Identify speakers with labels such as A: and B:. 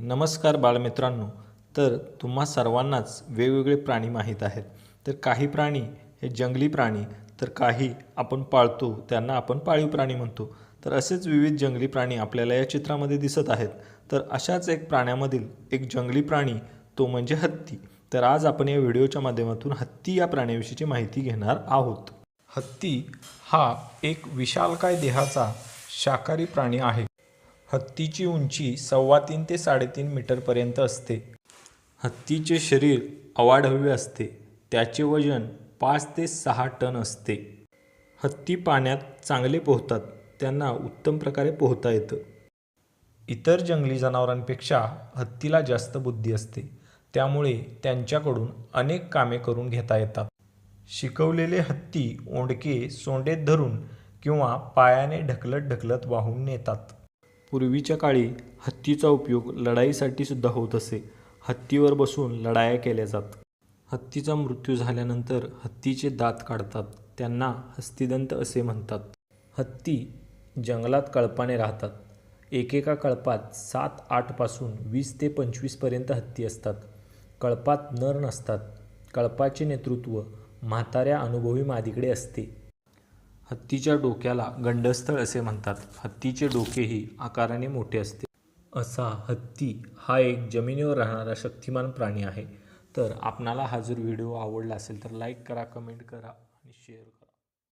A: नमस्कार बाळमित्रांनो. तर तुम्हा सर्वांनाच वेगवेगळे प्राणी माहीत आहेत. तर काही प्राणी हे जंगली प्राणी, तर काही आपण पाळतो त्यांना आपण पाळीव प्राणी म्हणतो. तर असेच विविध जंगली प्राणी आपल्याला या चित्रामध्ये दिसत आहेत. तर अशाच एक प्राण्यामधील एक जंगली प्राणी तो म्हणजे हत्ती. तर आज आपण या व्हिडिओच्या माध्यमातून हत्ती या प्राण्याविषयीची माहिती घेणार आहोत. हत्ती हा एक विशालकाय देहाचा शाकाहारी प्राणी आहे. हत्तीची उंची 3.25 ते 3.5 मीटरपर्यंत असते. हत्तीचे शरीर अवाढव्य असते. त्याचे वजन 5 ते 6 टन असते. हत्ती पाण्यात चांगले पोहतात. त्यांना उत्तम प्रकारे पोहता येतं. इतर जंगली जनावरांपेक्षा हत्तीला जास्त बुद्धी असते. त्यामुळे त्यांच्याकडून अनेक कामे करून घेता येतात. शिकवलेले हत्ती ओंडके सोंडेत धरून किंवा पायाने ढकलत ढकलत वाहून नेतात. पूर्वीच्या काळी हत्तीचा उपयोग लढाईसाठी सुद्धा होत असे. हत्तीवर बसून लढाया केल्या जात. हत्तीचा मृत्यू झाल्यानंतर हत्तीचे दात काढतात. त्यांना हस्तिदंत असे म्हणतात. हत्ती जंगलात कळपाने राहतात. एकेका कळपात 7-8 पासून 20 ते 25 पर्यंत हत्ती असतात. कळपात नर नसतात. कळपाचे नेतृत्व म्हाताऱ्या अनुभवी मादीकडे असते. हत्तीच्या डोक्याला गंडस्थळ असे म्हणतात. हत्तीचे डोकेही आकाराने मोठे असते. असा हत्ती हा एक जमिनीवर राहणारा शक्तिमान प्राणी आहे. तर आपणाला हा जर व्हिडिओ आवडला असेल तर लाईक करा, कमेंट करा आणि शेअर करा.